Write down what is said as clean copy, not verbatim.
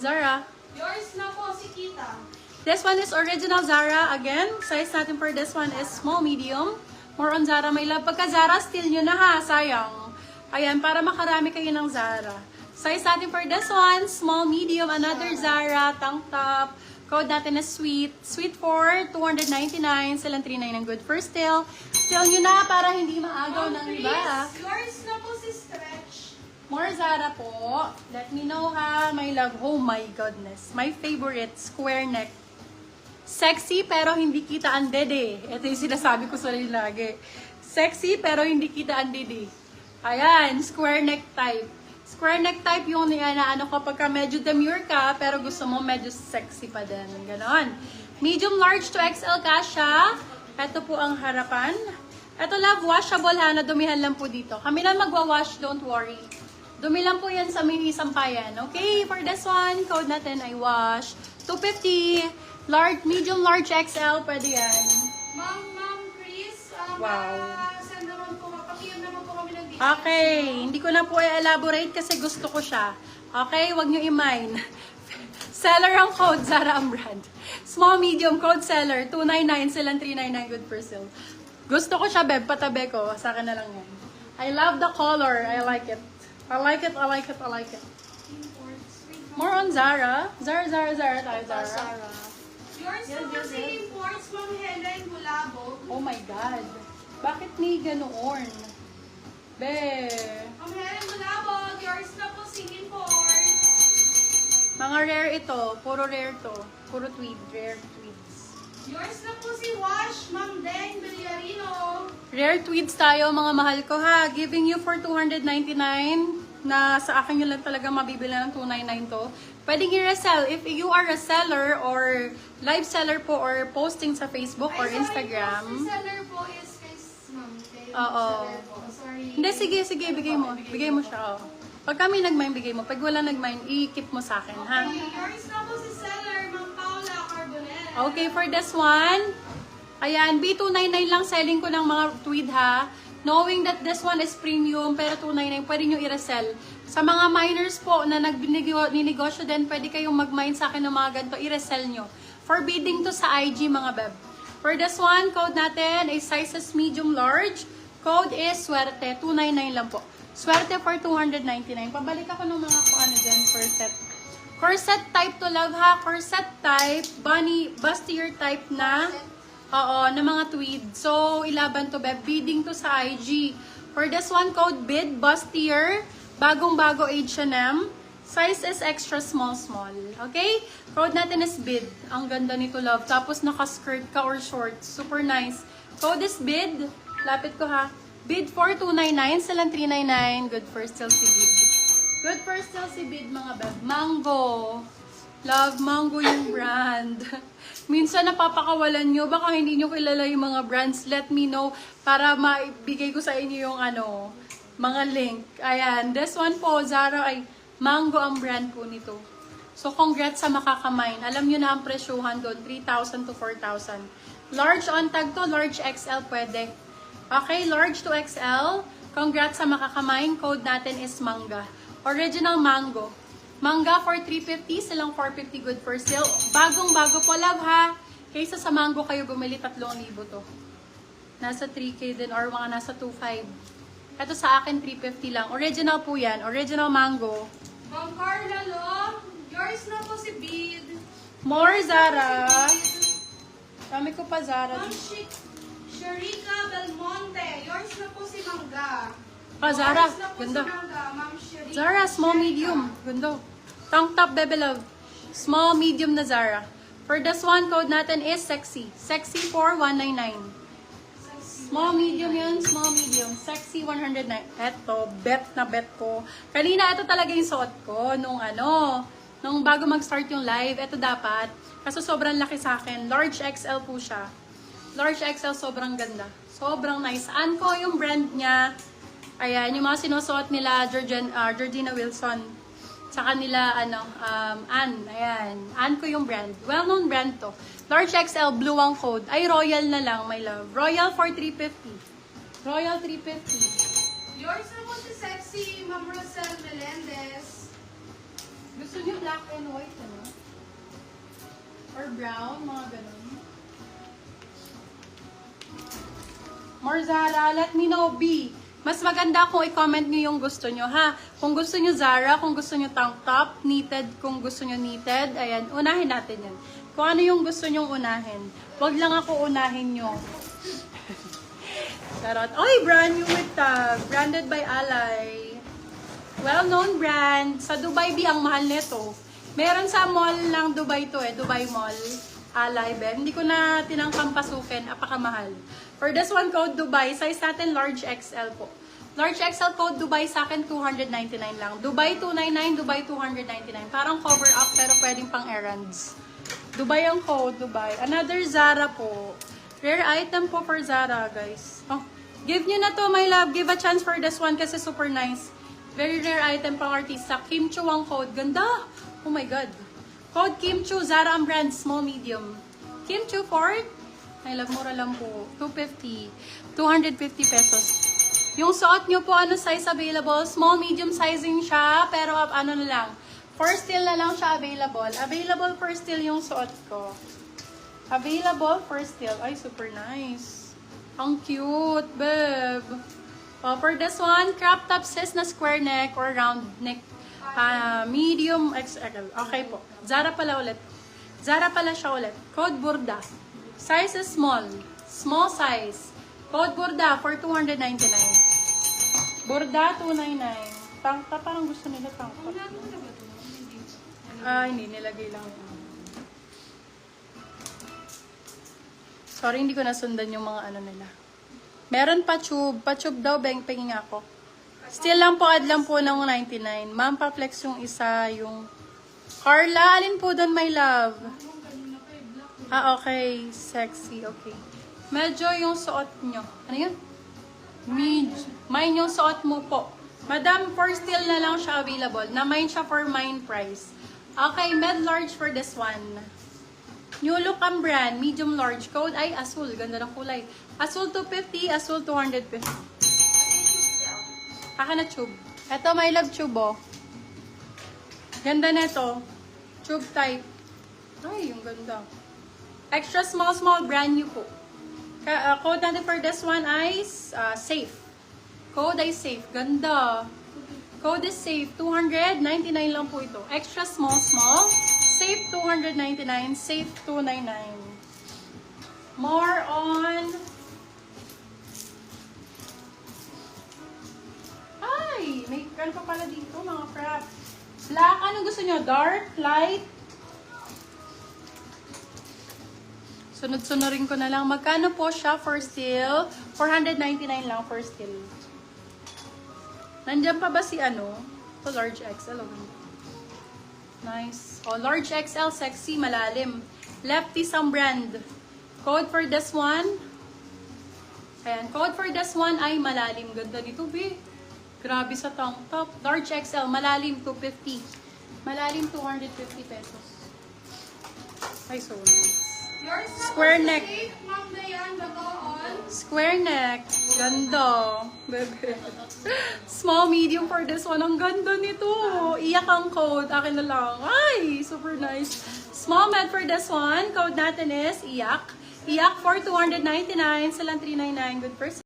Zara. Yours na po si Kita. This one is original Zara. Again, size natin for this one is small, medium. More on Zara, my love. Pagka Zara, steal nyo na ha. Sayang. Ayan, para makarami kayo ng Zara. Size natin for this one, small, medium. Another Zara, tank top. Code natin is sweet. Sweet for 299. Silang 39 ng good for steal. Steal nyo na para hindi maagaw ng iba. Yours na po si Stretch. More Zara po. Let me know ha, my love. Oh my goodness. My favorite, square neck. Sexy pero hindi kita ang dede. Ito yung sinasabi ko sa lagi. Sexy pero hindi kita ang dede. Ayan, square neck type. Square neck type yung ano kapag ka medyo demure ka pero gusto mo medyo sexy pa din. Ganon. Medium large to XL kasha. Ito po ang harapan. Ito love, washable ha, nadumihan lang po dito. Kami na magwa-wash, don't worry. Dumi lang po yan sa mini sampayan. Okay, for this one, code natin ay wash. 250. Large, medium, large XL, pwede yan. Ma'am Chris, Wow. send naman po, pakiyam naman po kami ng video. Okay, hindi ko na po i-elaborate kasi gusto ko siya. Okay, wag nyo i-mine. Seller ang code, Zara ang brand. Small, medium, code seller, 299, silang 399, good for sale. Gusto ko siya, beb, patabi ko. Sa akin na lang yan. I love the color, I like it. I like it, I like it, I like it. More on Zara. Zara tayo, Zara. Yours na po si Imports, Ma'am Helen Bulabog. Oh my God. Bakit may ganoon? Be. Ma'am Helen Bulabog, yours na po si Imports. Mga rare ito. Puro rare to. Puro tweed. Rare tweeds. Yours na po si Wash, Ma'am Deng Villarino. Rare tweeds tayo, mga mahal ko ha. Giving you for 299 na sa akin yun lang talaga mabibili ng 299 to. Pwedeng i-resell. If you are a seller or live seller po or posting sa Facebook or Instagram. Sorry, seller po is kay Ma'am. Oo. Seller po. Sorry. Hindi, sige, bigay mo. Bigay mo siya. Oh. Pag kami nag-mine, bigay mo. Pag wala nag-mine, i-keep mo sa akin, ha? Okay, yours na po si seller, Ma'am Paula Carbonell. Okay, for this one, ayan, B299 lang selling ko ng mga tweed, ha? Knowing that this one is premium, pero 299, pwede nyo i-resell. Sa mga miners po na ninegosyo din, pwede kayong mag-mine sa akin ng mga ganito, i-resell nyo. Forbidding to sa IG, mga beb. For this one, code natin is sizes medium large. Code is swerte, 299 lang po. Swerte for 299. Pabalik ako ng mga kung ano dyan, corset. Corset type to love ha. Corset type, bunny, bustier type na. Oo, na mga tweed. So, ilaban to, beb. Bidding to sa IG. For this one, code bid, bustier. Bagong-bago H&M. Size is extra small. Okay? Code natin is bid. Ang ganda nito, love. Tapos naka-skirt ka or shorts. Super nice. Code is bid. Lapit ko ha. Bid for 299. Silang 399. Good for still si bid. Good for still si bid, mga beb. Mango. Love, Mango yung brand. Minsan napapakawalan nyo. Baka hindi nyo kilala yung mga brands. Let me know para maibigay ko sa inyo yung mga link. Ayan. This one po, Zara ay Mango ang brand po nito. So, congrats sa makakamine. Alam nyo na ang presyuhan doon. 3,000 to 4,000. Large on tag to, large XL pwede. Okay, large to XL. Congrats sa makakamine. Code natin is Manga. Original Mango. Manga for 350, silang 450 good for sale. Bagong-bago po, love ha. Kaysa sa Mango kayo bumili 3,000 to. Nasa 3K din or mga nasa 2,500. Ito sa akin 350 lang. Original po yan. Original Mango. Ma'am Carla Lo, yours na po si Bid. More Zara. Dami ko pa Zara. Ma'am Sharika Belmonte, yours na po si Mangga. Zara. Yours na po Ganda. si Mangga, Ma'am Sharika. Zara, small, medium. Ganda. Tank top, bebe love. Small, medium na Zara. For this one, code natin is sexy. Sexy for 199. Small, medium yun. Small, medium. Sexy, 109. Eto, bet na bet ko. Kanina, ito talaga yung suot ko. Nung bago mag-start yung live. Ito dapat. Kaso sobrang laki sa akin. Large XL po siya. Large XL, sobrang ganda. Sobrang nice. Anko yung brand niya. Ayan, yung mga sinusuot nila, Georgina Wilson. Sa kanila, Ann. Ayan. Ann ko yung brand. Well-known brand to. Large XL, blue ang code. Ay, Royal na lang, my love. Royal for 350. Royal 350. Yours na po si Sexy, Ma'am Rosel Melendez. Gusto niyo black and white, ano? Or brown, mga ganun. More Zara, let me know, B. Mas maganda kung i-comment niyo yung gusto niyo, ha? Kung gusto niyo Zara, kung gusto niyo tank top, knitted, kung gusto niyo knitted, ayan, unahin natin yan. Kung ano yung gusto niyo unahin. Huwag lang ako unahin niyo. Charot. Oy, brand new with tag. Branded by Ally. Well-known brand. Sa Dubai, B, ang mahal nito. Meron sa mall ng Dubai to Dubai Mall. Ally, be. Hindi ko na tinangkang pasukin. Apakamahal. For this one, code Dubai. Size natin, large XL po. Large XL code Dubai sa akin, 299 lang. Dubai 299, Dubai 299. Parang cover up pero pwedeng pang errands. Dubai ang code, Dubai. Another Zara po. Rare item po for Zara, guys. Oh, give nyo na to, my love. Give a chance for this one kasi super nice. Very rare item pang artista. Kim Chu ang code. Ganda! Oh my God. Code Kim Chu, Zara ang brand, small, medium. Kim Chu Ford. I love, mura lang po. 250. 250 pesos. Yung suot nyo po, ano size available? Small, medium sizing siya, pero ano na lang. For still na lang siya available. Available for still yung suot ko. Available for still. Ay, super nice. Ang cute, babe. Oh, for this one, crop top sis na square neck or round neck. Medium XL. Okay po. Zara pala ulit. Zara pala siya ulit. Code Burda. Size is small. Small size. Code Burda for 299. Burda 299. Tangka, parang gusto nila tangka. Hindi. Nilagay lang. Sorry, hindi ko nasundan yung mga ano nila. Meron pa tube. Pa-tube daw, penging ako. Still lang po, ad lang po ng 99. Ma'am, pa-flex yung isa, yung... Carla, alin po doon, my love? Okay. Sexy, okay. Medyo yung suot nyo. Ano yun? Mine yung suot mo po. Madam, for still na lang siya available. Na mine siya for mine price. Okay, med large for this one. New look ang brand, medium large. Code ay Azul. Ganda ng kulay. Azul 250, Azul 250. Aka na tube. Ito, my love tube, oh. Ganda nito. Tube type. Ay, yung ganda. Extra small, brand new po. Code natin for this one ay safe. Code ay safe. Ganda. Code is safe. 299 lang po ito. Extra small. Safe 299. Safe 299. More on... Ay! May ano pa pala dito, mga crap. Black. Anong gusto nyo? Dark? Light? Sunod-sunurin ko na lang. Magkano po siya for still? 499 lang for still. Nandiyan pa ba si ano? Ito, large XL. Oh. Nice. Oh, large XL, sexy, malalim. Lefty some brand. Code for this one. Ayan, code for this one ay malalim. Ganda dito, be. Grabe sa tank top. Large XL, malalim, 250. Malalim, 250 pesos. Ay, so nice. Square neck. Square neck. Ganda. Bebe. Small, medium for this one. Ang ganda nito. Iyak ang code. Akin na lang. Ay, super nice. Small med for this one. Code natin is iyak. Iyak for 299. Silang 399. Good person.